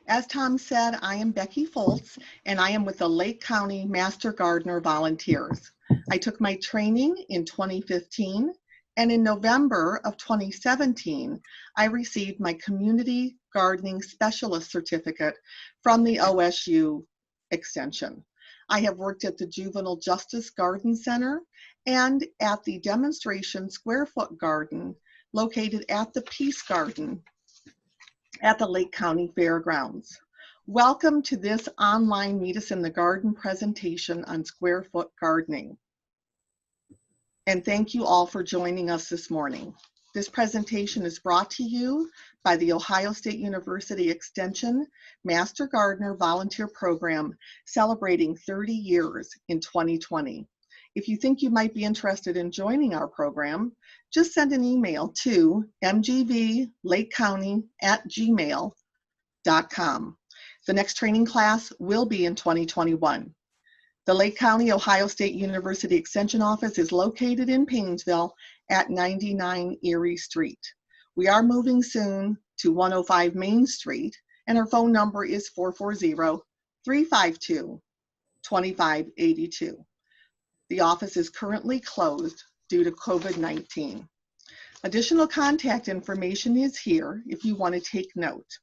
As Tom said, I am Becky Foltz, and I am with the Lake County Master Gardener Volunteers. I took my training in 2015, and in November of 2017, I received my Community Gardening Specialist Certificate from the OSU Extension. I have worked at the Juvenile Justice Garden Center and at the Demonstration Square Foot Garden located at the Peace Garden at the Lake County Fairgrounds. Welcome to this online Meet Us in the Garden presentation on square foot gardening. And thank you all for joining us this morning. This presentation is brought to you by the Ohio State University Extension Master Gardener Volunteer Program, celebrating 30 years in 2020. If you think you might be interested in joining our program, just send an email to mgvlakecounty@gmail.com. The next training class will be in 2021. The Lake County Ohio State University Extension Office is located in Painesville at 99 Erie Street. We are moving soon to 105 Main Street, and our phone number is 440-352-2582. The office is currently closed due to COVID-19. Additional contact information is here if you want to take note.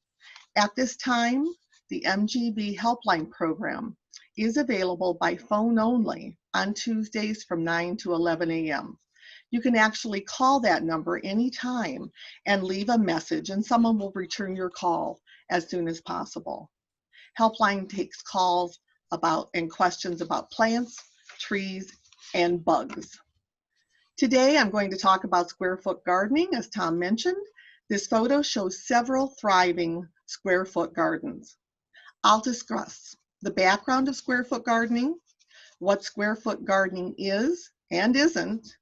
At this time, the MGV helpline program is available by phone only on Tuesdays from 9 to 11 a.m. You can actually call that number anytime and leave a message, and someone will return your call as soon as possible. Helpline takes calls about and questions about plants, trees, and bugs. Today, I'm going to talk about square foot gardening, as Tom mentioned. This photo shows several thriving square foot gardens. I'll discuss the background of square foot gardening, what square foot gardening is and isn't,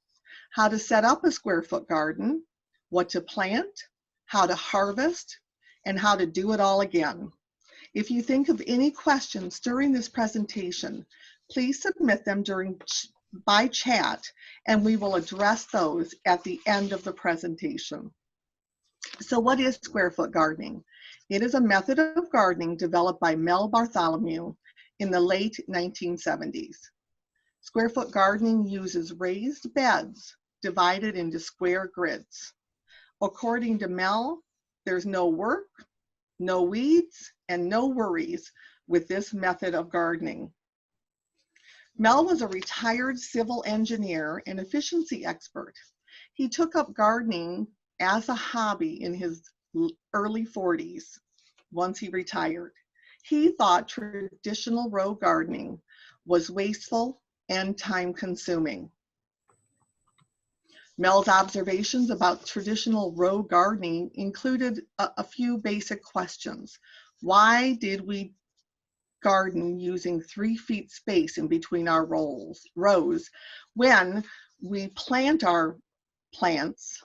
how to set up a square foot garden, what to plant, how to harvest, and how to do it all again. If you think of any questions during this presentation, please submit them by chat, and we will address those at the end of the presentation. So what is square foot gardening? It is a method of gardening developed by Mel Bartholomew in the late 1970s. Square foot gardening uses raised beds divided into square grids. According to Mel, there's no work, no weeds, and no worries with this method of gardening. Mel was a retired civil engineer and efficiency expert. He took up gardening as a hobby in his early 40s once he retired. He thought traditional row gardening was wasteful and time-consuming. Mel's observations about traditional row gardening included a few basic questions. Why did we garden using 3 feet space in between our rows when we plant our plants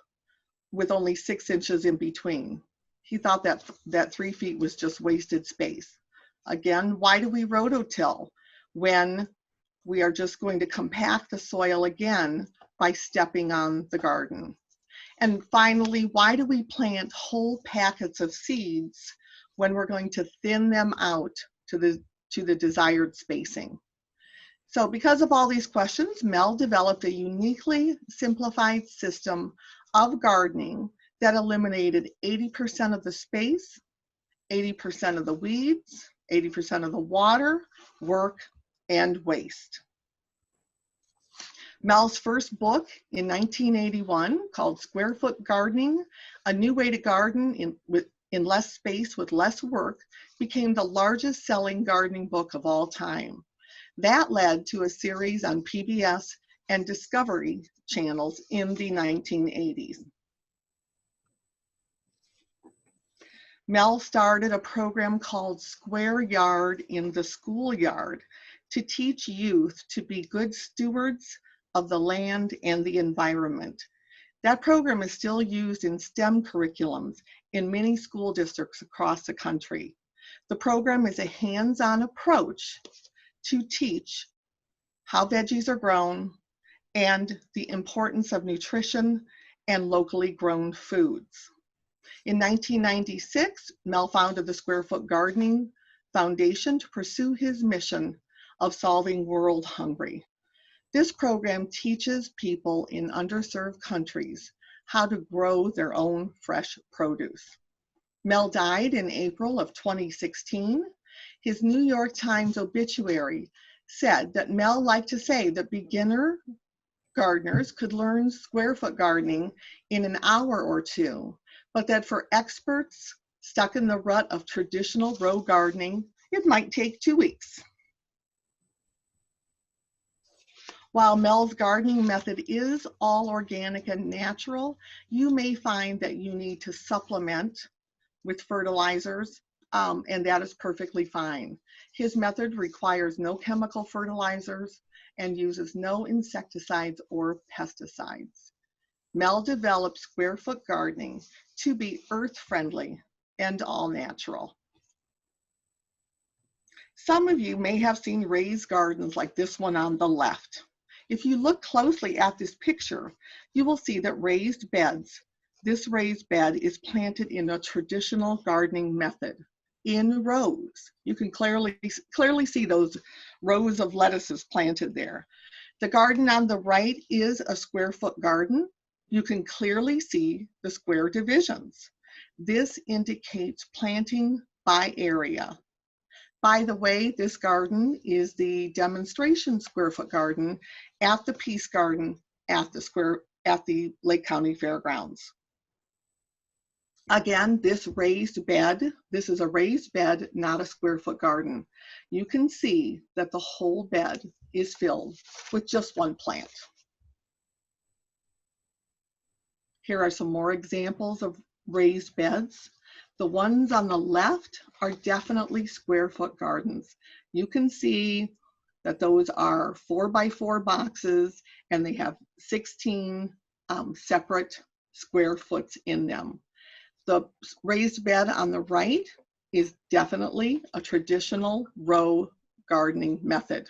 with only 6 inches in between? He thought that 3 feet was just wasted space. Again, why do we rototill when we are just going to compact the soil again by stepping on the garden? And finally, why do we plant whole packets of seeds when we're going to thin them out to the desired spacing? So because of all these questions, Mel developed a uniquely simplified system of gardening that eliminated 80% of the space, 80% of the weeds, 80% of the water, work, and waste. Mel's first book in 1981, called Square Foot Gardening, A New Way to Garden in Less Space with Less Work, became the largest selling gardening book of all time. That led to a series on PBS and Discovery channels in the 1980s. Mel started a program called Square Yard in the Schoolyard to teach youth to be good stewards of the land and the environment. That program is still used in STEM curriculums in many school districts across the country. The program is a hands-on approach to teach how veggies are grown and the importance of nutrition and locally grown foods. In 1996, Mel founded the Square Foot Gardening Foundation to pursue his mission of solving world hunger. This program teaches people in underserved countries how to grow their own fresh produce. Mel died in April of 2016. His New York Times obituary said that Mel liked to say that beginner gardeners could learn square foot gardening in an hour or two, but that for experts stuck in the rut of traditional row gardening, it might take 2 weeks. While Mel's gardening method is all organic and natural, you may find that you need to supplement with fertilizers, and that is perfectly fine. His method requires no chemical fertilizers and uses no insecticides or pesticides. Mel developed square foot gardening to be earth-friendly and all natural. Some of you may have seen raised gardens like this one on the left. If you look closely at this picture, you will see that this raised bed is planted in a traditional gardening method in rows. You can clearly see those rows of lettuces planted there. The garden on the right is a square foot garden. You can clearly see the square divisions. This indicates planting by area. By the way, this garden is the demonstration square foot garden at the Peace Garden at the Lake County Fairgrounds. Again, this is a raised bed, not a square foot garden. You can see that the whole bed is filled with just one plant. Here are some more examples of raised beds. The ones on the left are definitely square foot gardens. You can see that those are 4x4 boxes and they have 16 separate square foots in them. The raised bed on the right is definitely a traditional row gardening method.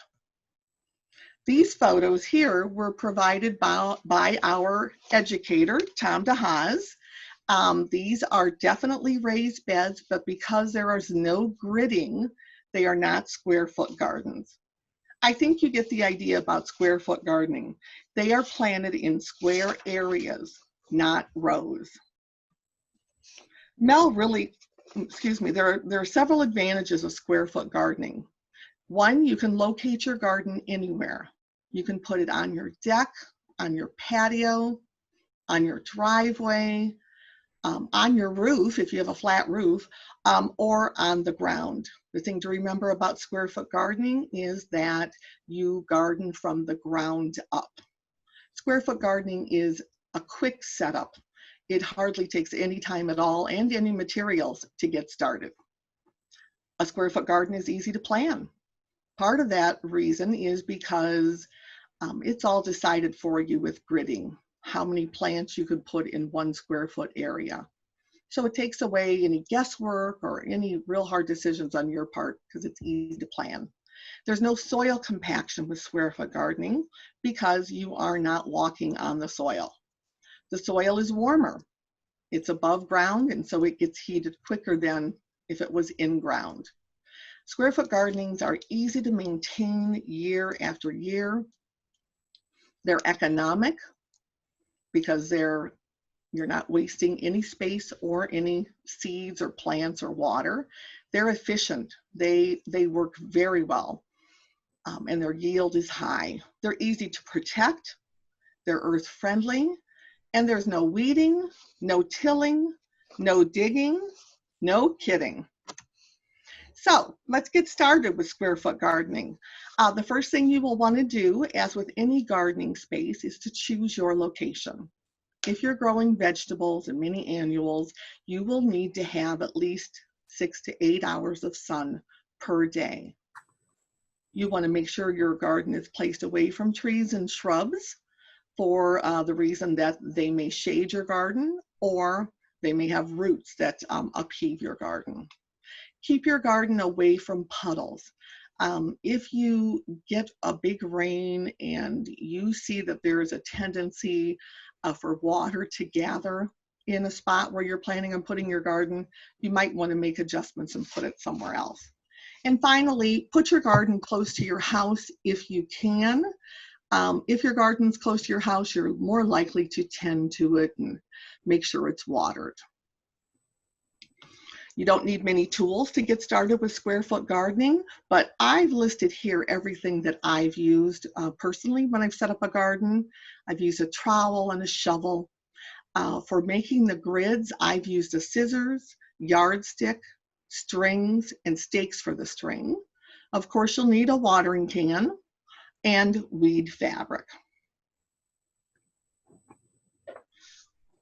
These photos here were provided by our educator, Tom DeHaas. These are definitely raised beds, but because there is no gridding, they are not square foot gardens. I think you get the idea about square foot gardening. They are planted in square areas, not rows. There are several advantages of square foot gardening. One, you can locate your garden anywhere. You can put it on your deck, on your patio, on your driveway, on your roof if you have a flat roof, or on the ground. The thing to remember about square foot gardening is that you garden from the ground up. Square foot gardening is a quick setup. It hardly takes any time at all and any materials to get started. A square foot garden is easy to plan. Part of that reason is because it's all decided for you with gridding, how many plants you could put in one square foot area. So it takes away any guesswork or any real hard decisions on your part because it's easy to plan. There's no soil compaction with square foot gardening because you are not walking on the soil. The soil is warmer. It's above ground, and so it gets heated quicker than if it was in ground. Square foot gardenings are easy to maintain year after year. They're economic because you're not wasting any space or any seeds or plants or water. They're efficient. They work very well, and their yield is high. They're easy to protect. They're earth friendly, and there's no weeding, no tilling, no digging, no kidding. So let's get started with square foot gardening. The first thing you will want to do, as with any gardening space, is to choose your location. If you're growing vegetables and many annuals, you will need to have at least 6 to 8 hours of sun per day. You want to make sure your garden is placed away from trees and shrubs for the reason that they may shade your garden or they may have roots that upheave your garden. Keep your garden away from puddles. If you get a big rain and you see that there is a tendency for water to gather in a spot where you're planning on putting your garden, you might want to make adjustments and put it somewhere else. And finally, put your garden close to your house if you can. If your garden's close to your house, you're more likely to tend to it and make sure it's watered. You don't need many tools to get started with square foot gardening, but I've listed here everything that I've used personally when I've set up a garden. I've used a trowel and a shovel. For making the grids, I've used a scissors, yardstick, strings, and stakes for the string. Of course, you'll need a watering can and weed fabric.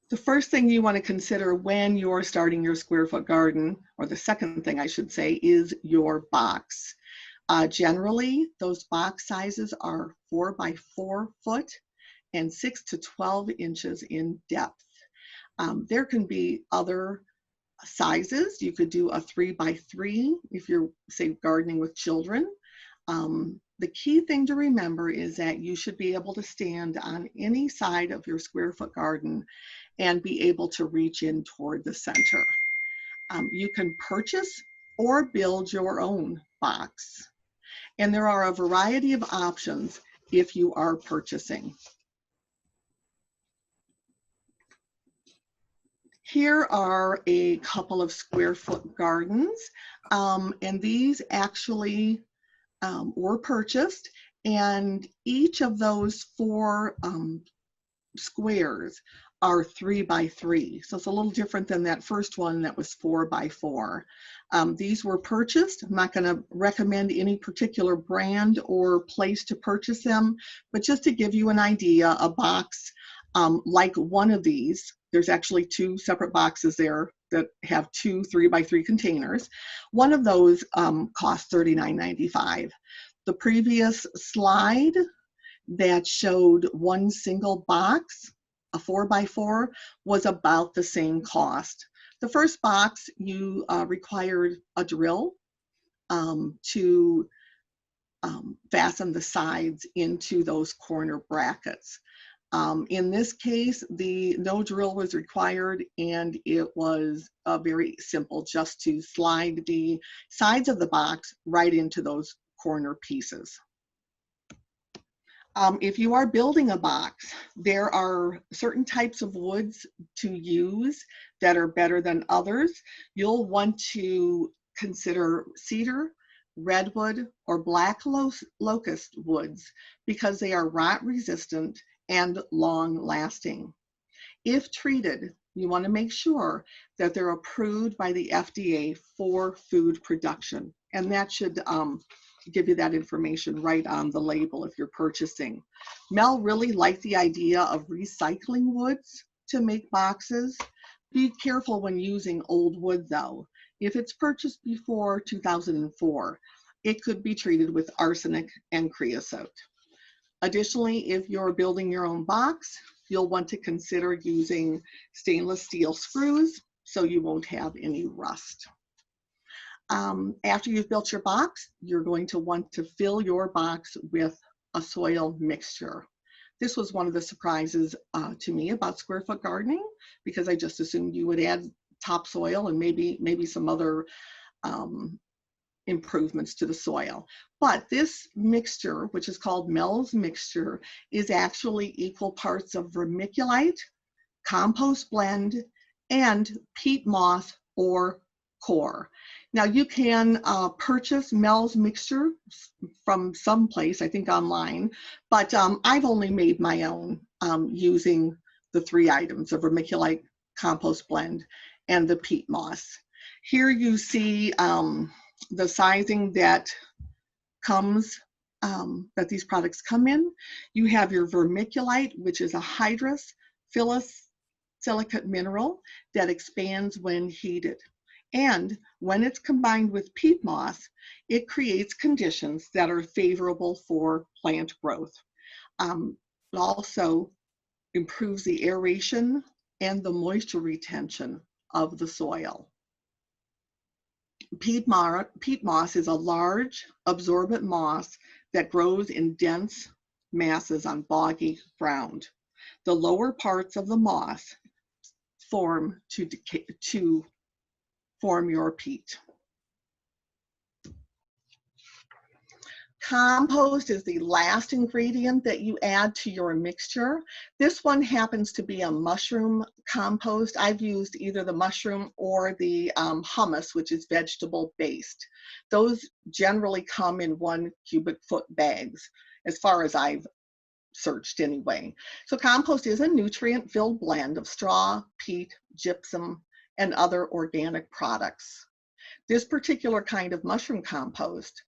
The first thing you want to consider when you're starting your square foot garden, or the second thing I should say, is your box. Generally, those box sizes are 4 by 4 foot and 6 to 12 inches in depth. There can be other sizes. You could do a 3 by 3 if you're, say, gardening with children. The key thing to remember is that you should be able to stand on any side of your square foot garden and be able to reach in toward the center. You can purchase or build your own box. And there are a variety of options if you are purchasing. Here are a couple of square foot gardens, and these actually were purchased, and each of those 4 squares are 3 by 3. So it's a little different than that first one that was 4 by 4. These were purchased. I'm not going to recommend any particular brand or place to purchase them, but just to give you an idea, a box like one of these, there's actually 2 separate boxes there that have 2 3 by 3 containers. One of those cost $39.95. The previous slide that showed one single box, a 4 by 4, was about the same cost. The first box, you required a drill to fasten the sides into those corner brackets. In this case, no drill was required, and it was very simple, just to slide the sides of the box right into those corner pieces. If you are building a box, there are certain types of woods to use that are better than others. You'll want to consider cedar, redwood, or black locust woods because they are rot resistant and long lasting. If treated, you want to make sure that they're approved by the FDA for food production, and that should give you that information right on the label if you're purchasing. Mel really liked the idea of recycling woods to make boxes. Be careful when using old wood though. If it's purchased before 2004, it could be treated with arsenic and creosote. Additionally, if you're building your own box, you'll want to consider using stainless steel screws so you won't have any rust. After you've built your box, you're going to want to fill your box with a soil mixture. This was one of the surprises to me about square foot gardening, because I just assumed you would add topsoil and maybe some other improvements to the soil. But this mixture, which is called MEL'S mixture, is actually equal parts of vermiculite, compost blend, and peat moss or core. Now you can purchase MEL'S mixture from some place, I think online, but I've only made my own using the 3 items of vermiculite, compost blend, and the peat moss. Here you see the sizing that comes, that these products come in. You have your vermiculite, which is a hydrous silicate mineral that expands when heated. And when it's combined with peat moss, it creates conditions that are favorable for plant growth. It also improves the aeration and the moisture retention of the soil. Peat moss is a large, absorbent moss that grows in dense masses on boggy ground. The lower parts of the moss form to form your peat. Compost is the last ingredient that you add to your mixture. This one happens to be a mushroom compost. I've used either the mushroom or the hummus, which is vegetable based. Those generally come in 1 cubic foot bags, as far as I've searched anyway. So compost is a nutrient-filled blend of straw, peat, gypsum, and other organic products. This particular kind of mushroom compost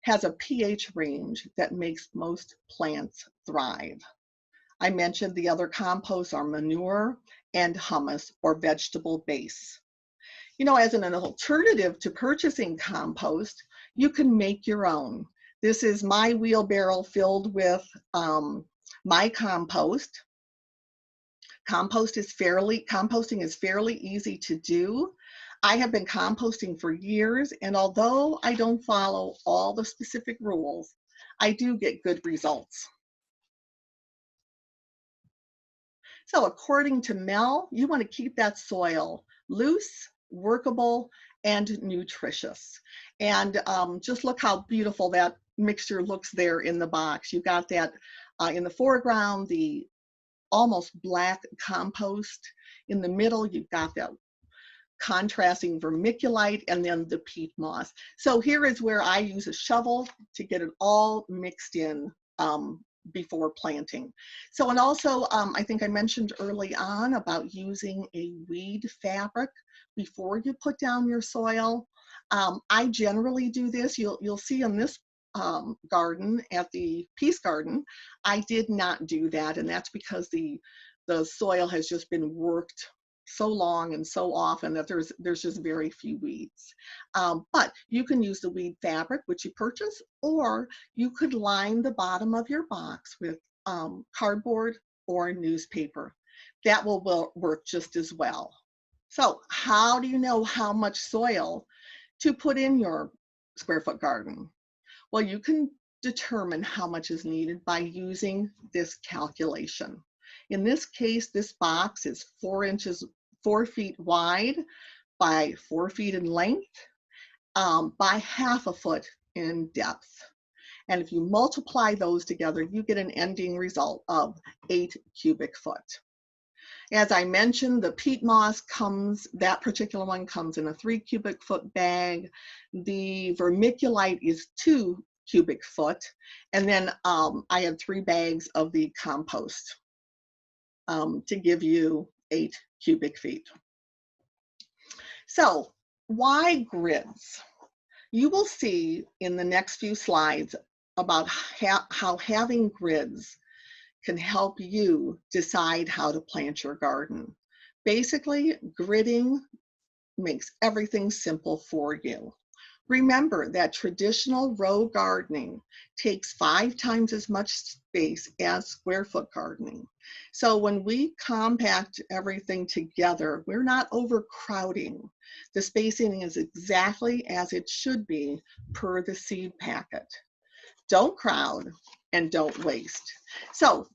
has a pH range that makes most plants thrive. I mentioned the other composts are manure and hummus or vegetable base. You know, as an alternative to purchasing compost, you can make your own. This is my wheelbarrow filled with my compost. Composting is fairly easy to do. I have been composting for years, and although I don't follow all the specific rules, I do get good results. So according to Mel, you want to keep that soil loose, workable, and nutritious. And just look how beautiful that mixture looks there in the box. You got that in the foreground, the almost black compost. In the middle, you've got that contrasting vermiculite, and then the peat moss. So here is where I use a shovel to get it all mixed in before planting. So, and also I think I mentioned early on about using a weed fabric before you put down your soil. I generally do this. You'll see in this garden at the Peace Garden, I did not do that, and that's because the soil has just been worked so long and so often that there's just very few weeds. But you can use the weed fabric, which you purchase, or you could line the bottom of your box with cardboard or newspaper. That will work just as well. So how do you know how much soil to put in your square foot garden? Well, you can determine how much is needed by using this calculation. In this case, this box is 4 feet wide by 4 feet in length by ½ a foot in depth. And if you multiply those together, you get an ending result of 8 cubic foot. As I mentioned, the peat moss that particular one comes in a 3 cubic foot bag. The vermiculite is 2 cubic foot. And then I have 3 bags of the compost to give you 8 cubic feet. So why grids? You will see in the next few slides about how having grids can help you decide how to plant your garden. Basically, gridding makes everything simple for you. Remember that traditional row gardening takes 5 times as much space as square foot gardening. So when we compact everything together, we're not overcrowding. The spacing is exactly as it should be per the seed packet. Don't crowd and don't waste. So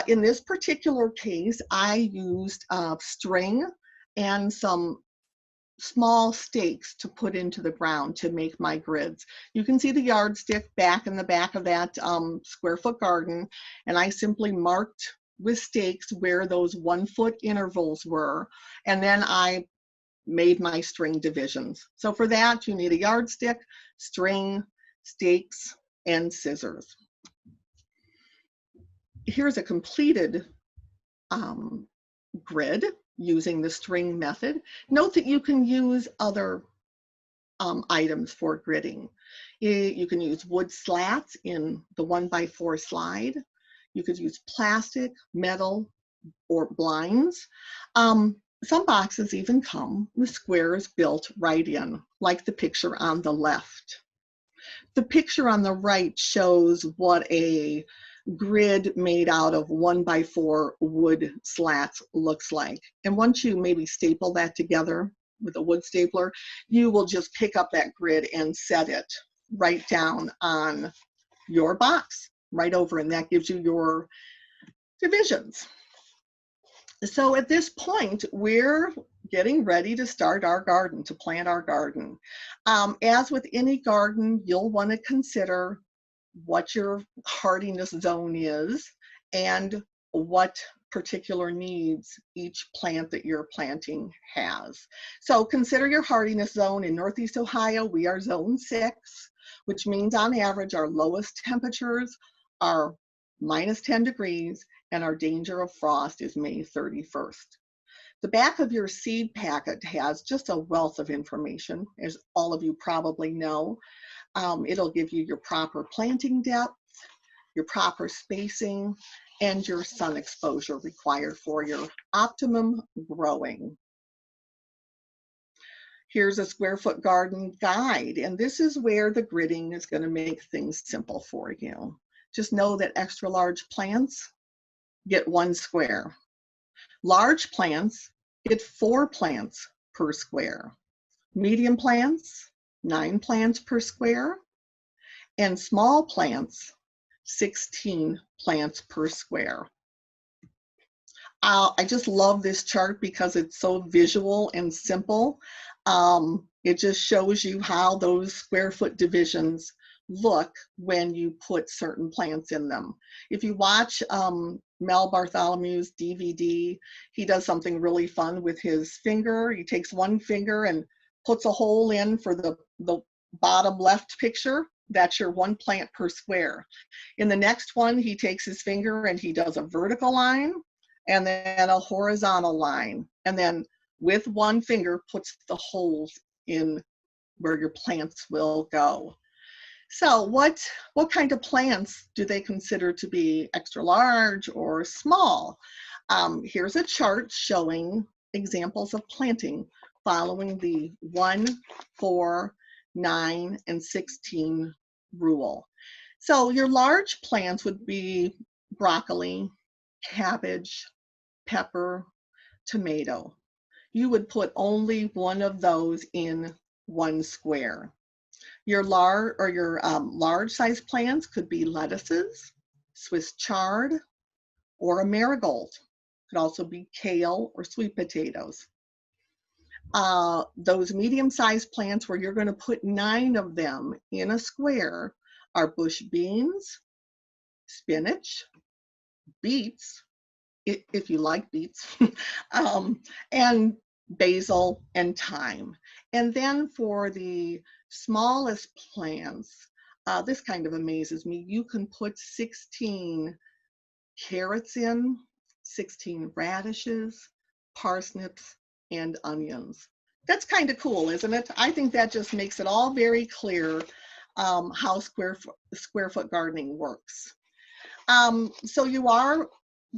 in this particular case, I used string and some small stakes to put into the ground to make my grids. You can see the yardstick back in the back of that square foot garden, and I simply marked with stakes where those 1 foot intervals were, and then I made my string divisions. So for that, you need a yardstick, string, stakes, and scissors. Here's a completed grid using the string method. Note that you can use other items for gridding. You can use wood slats in the 1x4 slide. You could use plastic, metal, or blinds. Some boxes even come with squares built right in, like the picture on the left. The picture on the right shows what a grid made out of 1x4 wood slats looks like. And once you maybe staple that together with a wood stapler, you will just pick up that grid and set it right down on your box, right over, and that gives you your divisions. So at this point, we're getting ready to start our garden, to plant our garden. As with any garden, you'll want to consider what your hardiness zone is and what particular needs each plant that you're planting has. So consider your hardiness zone. In Northeast Ohio, we are zone 6, which means on average our lowest temperatures are -10 degrees and our danger of frost is May 31st. The back of your seed packet has just a wealth of information, as all of you probably know. It'll give you your proper planting depth, your proper spacing, and your sun exposure required for your optimum growing. Here's a square foot garden guide, and this is where the gridding is going to make things simple for you. Just know that extra large plants get 1 square. Large plants get 4 plants per square. Medium plants, 9 plants per square. And small plants, 16 plants per square. I just love this chart because it's so visual and simple. It just shows you how those square foot divisions look when you put certain plants in them. If you watch Mel Bartholomew's DVD, he does something really fun with his finger. He takes one finger and puts a hole in for the bottom left picture. That's your 1 plant per square. In the next one, he takes his finger and he does a vertical line and then a horizontal line. And then with 1 finger puts the holes in where your plants will go. So what kind of plants do they consider to be extra large or small? Here's a chart showing examples of planting following the 1, 4, 9, and 16 rule. So your large plants would be broccoli, cabbage, pepper, tomato. You would put only one of those in 1 square. Your large size plants could be lettuces, Swiss chard, or a marigold. Could also be kale or sweet potatoes. Those medium-sized plants where you're going to put 9 of them in a square are bush beans, spinach, beets, if you like beets, and basil and thyme. And then for the smallest plants, this kind of amazes me, you can put 16 carrots in, 16 radishes, parsnips, and onions. That's kind of cool, isn't it? I think that just makes it all very clear how square foot gardening works. So you are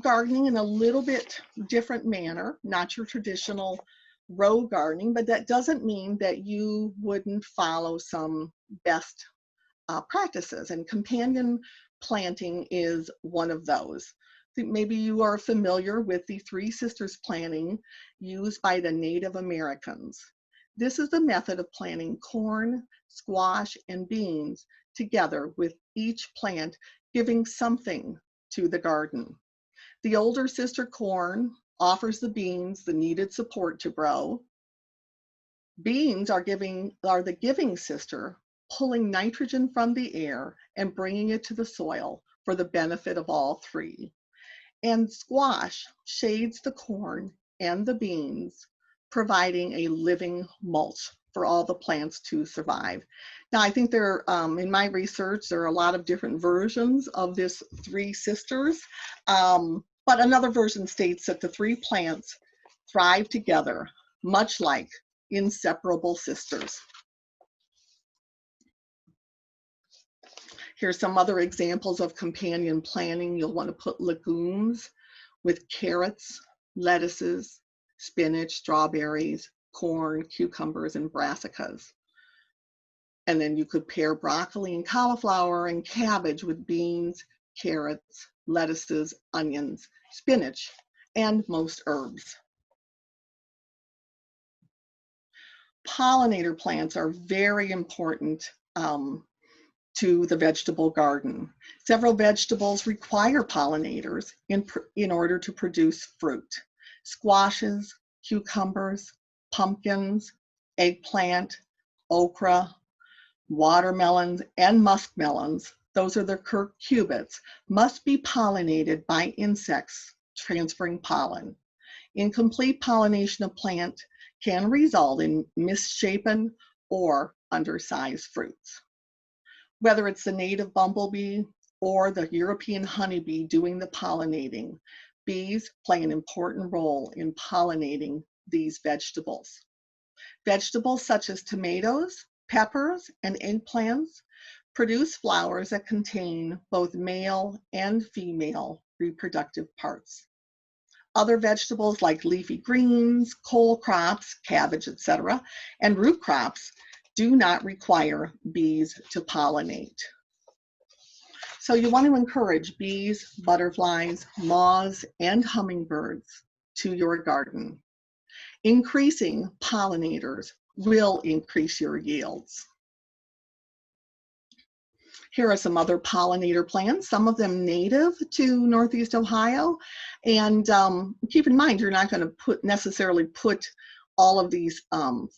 gardening in a little bit different manner, not your traditional row gardening, but that doesn't mean that you wouldn't follow some best practices, and companion planting is one of those. Maybe you are familiar with the 3 sisters planting used by the Native Americans. This is the method of planting corn, squash, and beans together, with each plant giving something to the garden. The older sister corn offers the beans the needed support to grow. Beans are the giving sister, pulling nitrogen from the air and bringing it to the soil for the benefit of all 3. And squash shades the corn and the beans, providing a living mulch for all the plants to survive. Now, I think in my research, there are a lot of different versions of this 3 sisters, but another version states that the 3 plants thrive together, much like inseparable sisters. Here's some other examples of companion planting. You'll want to put legumes with carrots, lettuces, spinach, strawberries, corn, cucumbers, and brassicas. And then you could pair broccoli and cauliflower and cabbage with beans, carrots, lettuces, onions, spinach, and most herbs. Pollinator plants are very important to the vegetable garden. Several vegetables require pollinators in order to produce fruit. Squashes, cucumbers, pumpkins, eggplant, okra, watermelons, and muskmelons, those are the cucurbits, must be pollinated by insects transferring pollen. Incomplete pollination of plant can result in misshapen or undersized fruits. Whether it's the native bumblebee or the European honeybee doing the pollinating, bees play an important role in pollinating these vegetables. Vegetables such as tomatoes, peppers, and eggplants produce flowers that contain both male and female reproductive parts. Other vegetables like leafy greens, cole crops, cabbage, etc., and root crops do not require bees to pollinate. So you want to encourage bees, butterflies, moths, and hummingbirds to your garden. Increasing pollinators will increase your yields. Here are some other pollinator plants, some of them native to Northeast Ohio. And keep in mind, you're not going to necessarily put all of these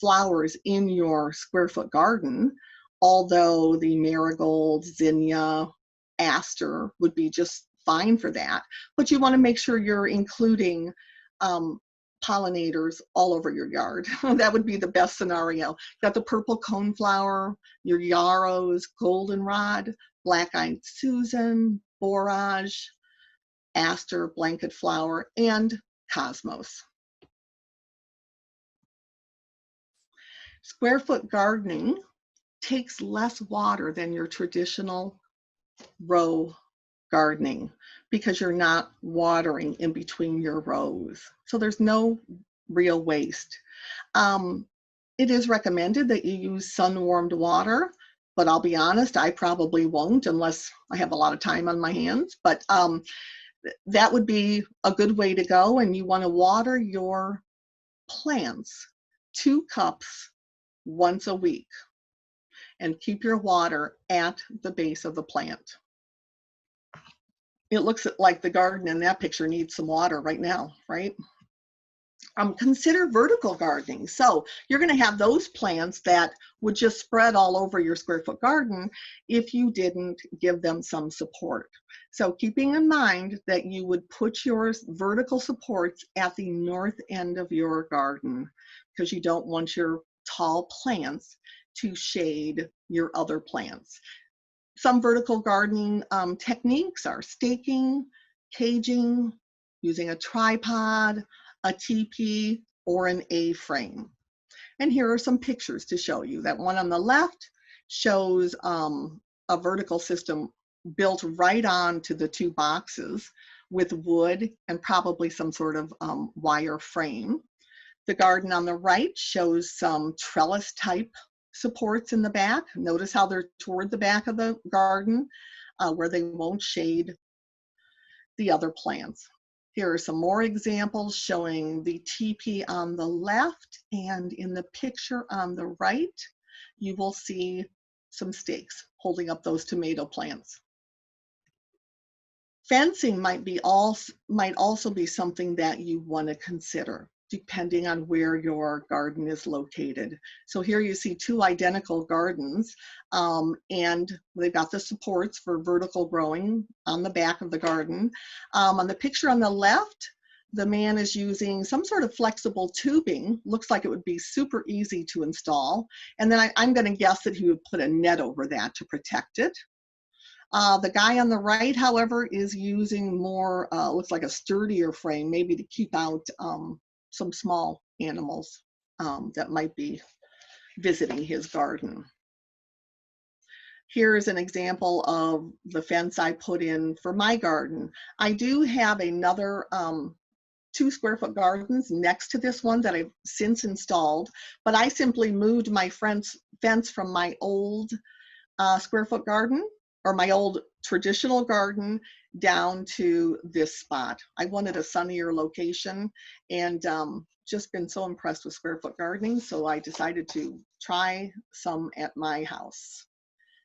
flowers in your square foot garden, although the marigold, zinnia, aster would be just fine for that. But you want to make sure you're including pollinators all over your yard. That would be the best scenario. You got the purple coneflower, your yarrows, goldenrod, black-eyed Susan, borage, aster, blanket flower, and cosmos. Square foot gardening takes less water than your traditional row gardening because you're not watering in between your rows. So there's no real waste. It is recommended that you use sun-warmed water, but I'll be honest, I probably won't unless I have a lot of time on my hands. But that would be a good way to go, and you want to water your plants 2 cups once a week, and keep your water at the base of the plant. It looks like the garden in that picture needs some water right now, right? Consider vertical gardening. So you're going to have those plants that would just spread all over your square foot garden if you didn't give them some support. So keeping in mind that you would put your vertical supports at the north end of your garden because you don't want your tall plants to shade your other plants. Some vertical gardening techniques are staking, caging, using a tripod, a teepee, or an A-frame. And here are some pictures to show you. That one on the left shows a vertical system built right onto the 2 boxes with wood and probably some sort of wire frame. The garden on the right shows some trellis type supports in the back. Notice how they're toward the back of the garden where they won't shade the other plants. Here are some more examples showing the teepee on the left, and in the picture on the right, you will see some stakes holding up those tomato plants. Fencing might also be something that you want to consider, depending on where your garden is located. So here you see 2 identical gardens, and they've got the supports for vertical growing on the back of the garden. On the picture on the left, the man is using some sort of flexible tubing. Looks like it would be super easy to install. And then I'm going to guess that he would put a net over that to protect it. The guy on the right, however, is using more, looks like a sturdier frame, maybe to keep out some small animals that might be visiting his garden. Here's an example of the fence I put in for my garden. I do have another 2 square foot gardens next to this one that I've since installed, but I simply moved my fence from my old square foot garden, or my old traditional garden, down to this spot. I wanted a sunnier location, and just been so impressed with square foot gardening, so I decided to try some at my house.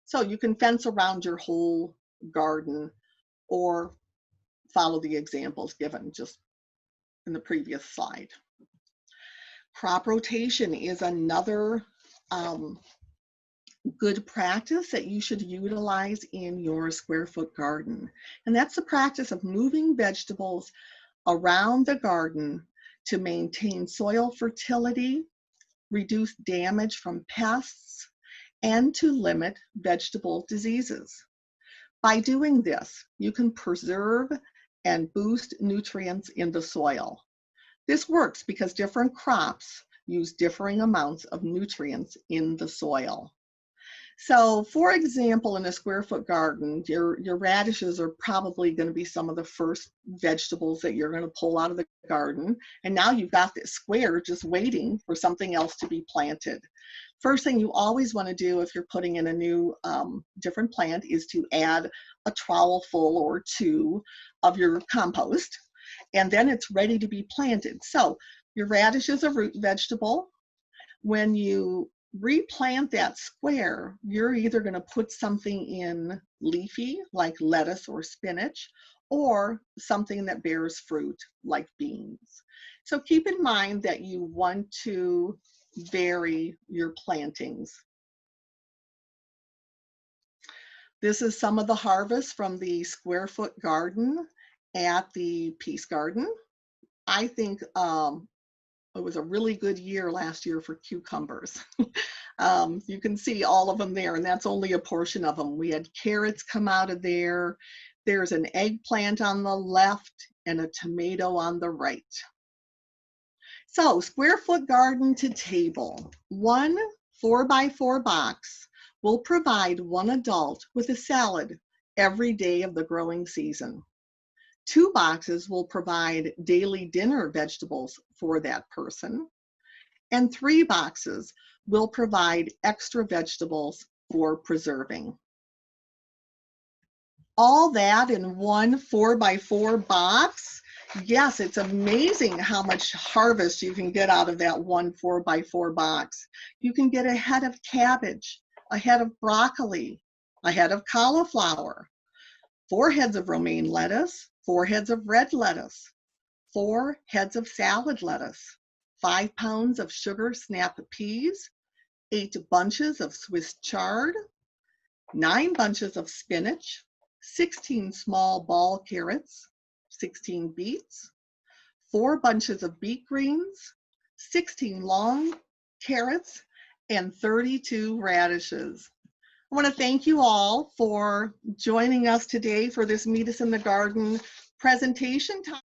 So you can fence around your whole garden or follow the examples given. Just in the previous slide. Crop rotation is another good practice that you should utilize in your square foot garden. And that's the practice of moving vegetables around the garden to maintain soil fertility, reduce damage from pests, and to limit vegetable diseases. By doing this, you can preserve and boost nutrients in the soil. This works because different crops use differing amounts of nutrients in the soil. So, for example, in a square foot garden, your radishes are probably going to be some of the first vegetables that you're going to pull out of the garden. And now you've got this square just waiting for something else to be planted. First thing you always want to do if you're putting in a new different plant is to add a trowel full or two of your compost, and then it's ready to be planted. So your radish is a root vegetable. When you replant that square, you're either going to put something in leafy like lettuce or spinach, or something that bears fruit like beans. So keep in mind that you want to vary your plantings. This is some of the harvest from the square foot garden at the Peace Garden. I think it was a really good year last year for cucumbers. You can see all of them there, and that's only a portion of them. We had carrots come out of there. There's an eggplant on the left and a tomato on the right. So, square foot garden to table. One 4x4 box will provide one adult with a salad every day of the growing season. 2 boxes will provide daily dinner vegetables for that person, and 3 boxes will provide extra vegetables for preserving. All that in one 4x4 box. Yes, it's amazing how much harvest you can get out of that one 4x4 box. You can get a head of cabbage, a head of broccoli, a head of cauliflower, 4 heads of romaine lettuce, 4 heads of red lettuce, 4 heads of salad lettuce, 5 pounds of sugar snap peas, 8 bunches of Swiss chard, 9 bunches of spinach, 16 small ball carrots, 16 beets, 4 bunches of beet greens, 16 long carrots, and 32 radishes. I want to thank you all for joining us today for this Meet Us in the Garden presentation time.